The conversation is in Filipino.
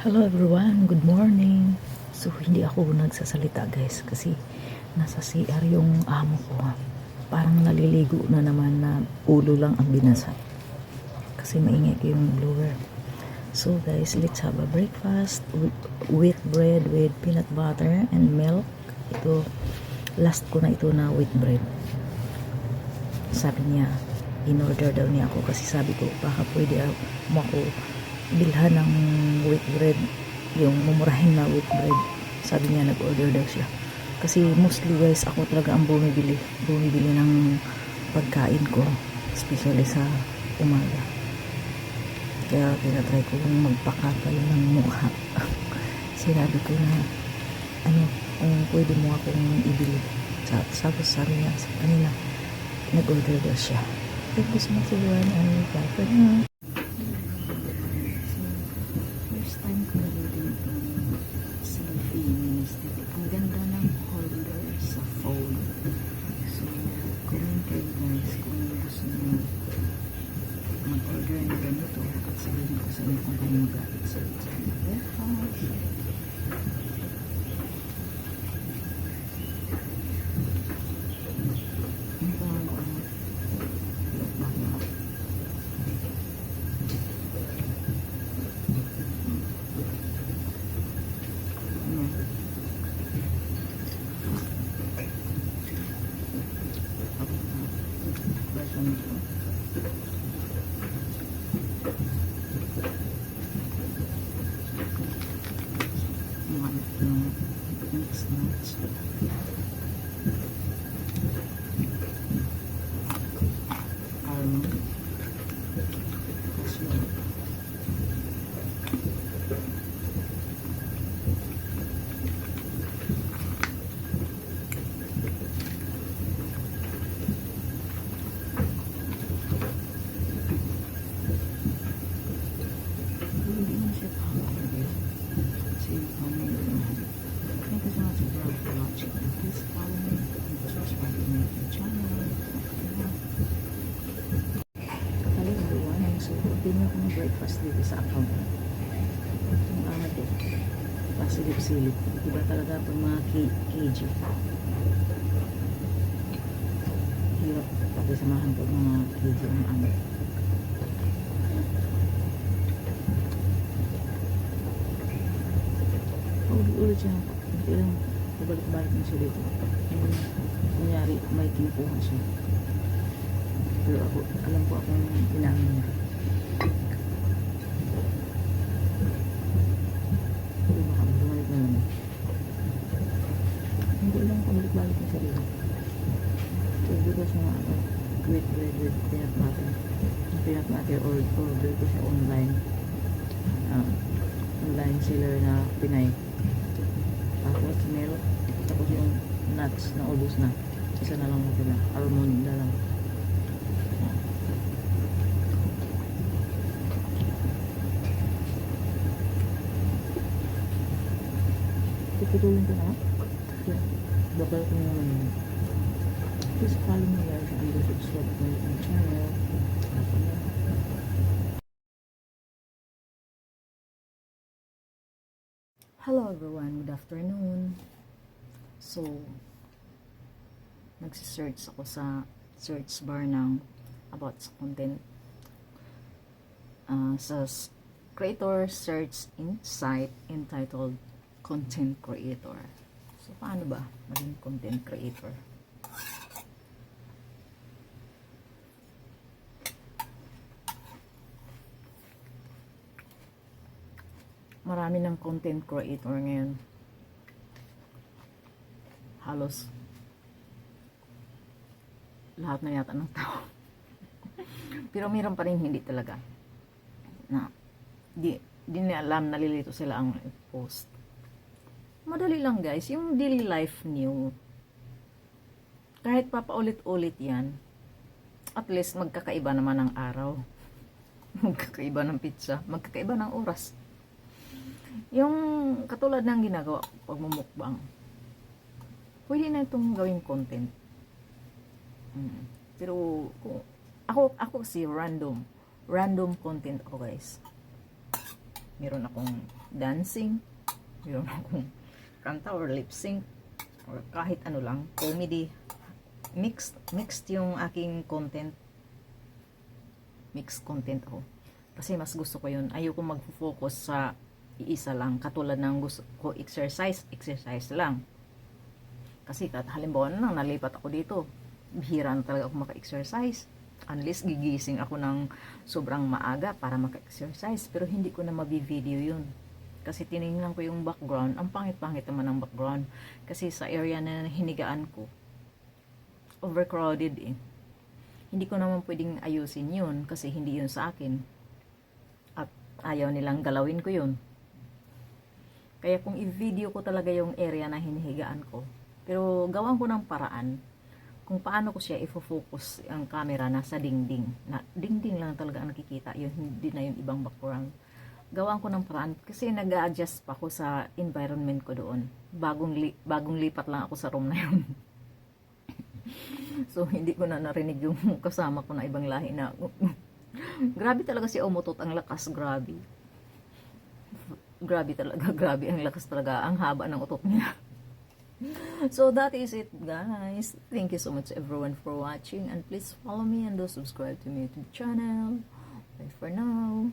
Hello everyone, good morning. So hindi ako nagsasalita guys kasi nasa CR yung amo ko. Parang naliligo na naman na ulo lang ang binasa. Kasi maingay ko yung blower. So guys, let's have a breakfast with wheat bread with peanut butter and milk. Ito, last ko na ito na wheat bread. Sabi niya, in-order daw niya ako kasi sabi ko, baka pwede mo ako bilhan ng wheat bread, yung mumurahin na wheat bread. Sabi niya, nag-order daw siya. Kasi mostly guys, ako talaga ang bumibili ng pagkain ko, especially sa umaga. Kaya tinatry ko magpakapal ng mukha. Sinabi ko na, kung pwede mo akong ibili. Sabi niya sa kanila, nag-order daw siya. Thank you so much everyone, and bye for now. First time ko nalilin itong selfie ministry. Ang ganda ng holder sa phone. So, comment kayo guys kung gusto nyo mag-order na ganito at sabihin ko sa inyo kung kayo mag-alit sa breakfast. Continue ako ng breakfast dito sa account. Yung ano ko, pasilip-silip. Diba talaga itong mga kg. Hirap pakisamahan ko mga kg ng ano. Ulit siya. Hindi lang pabalik-balik na siya dito. Kunyari, may kinukuha siya. Pero ako, alam ko akong inamin niya. Hindi lang pabalik-balik na siya dito. So, dito siya mga wheat bread with peanut butter. Peanut butter order ko siya online. Online seller na Pinay. Tapos milk. Tapos yung nuts na ubos na. Isa na lang natila. Almond na lang. Puputulin ko na. Bakal ko naman yun. Please follow me guys and subscribe to my channel. Hello everyone, good afternoon. So, nagsisearch ako sa search bar ng about sa content. Sa creator search site entitled content creator. So, paano ba maging content creator? Marami ng content creator ngayon. Halos lahat na yata ng tao. Pero mayroon pa rin hindi talaga. Na, di nila alam, nalilito sila ang post. Madali lang guys, yung daily life niyo. Kahit papaulit-ulit yan, at least magkakaiba naman ng araw. Magkakaiba ng pizza, magkakaiba ng oras. Yung katulad ng ginagawa ko pag mumukbang, pwede na itong gawing content. Pero kung ako kasi random content ako guys. meron akong dancing, meron akong kanta or lip sync, or kahit ano lang, comedy. Mixed yung aking content. Mixed content ako. Kasi mas gusto ko yun. Ayoko mag-focus sa iisa lang. Katulad ng gusto ko exercise lang. Kasi halimbawa na nalipat ako dito. Bihira na talaga ako maka-exercise. Unless gigising ako ng sobrang maaga para maka-exercise. Pero hindi ko na mabi-video yun. Kasi tinignan ko yung background. Ang pangit-pangit naman ang background. Kasi sa area na hinigaan ko, overcrowded eh. Hindi ko naman pwedeng ayusin yun kasi hindi yun sa akin. At ayaw nilang galawin ko yun. Kaya kung i-video ko talaga yung area na hinihigaan ko, pero gawan ko ng paraan kung paano ko siya ifo-focus ang camera nasa dingding. Na dingding lang talaga ang nakikita, yun hindi na yung ibang background. Gawan ko ng paraan kasi nag-a-adjust pa ako sa environment ko doon. Bagong lipat lang ako sa room na yun. So hindi ko na narinig yung kasama ko na ibang lahi na grabe talaga si Umutot, ang lakas, grabe. Grabe talaga, grabe ang lakas talaga, ang haba ng utot niya. So that is it, guys. Thank you so much everyone for watching, and please follow me and do subscribe to my YouTube channel. Bye for now.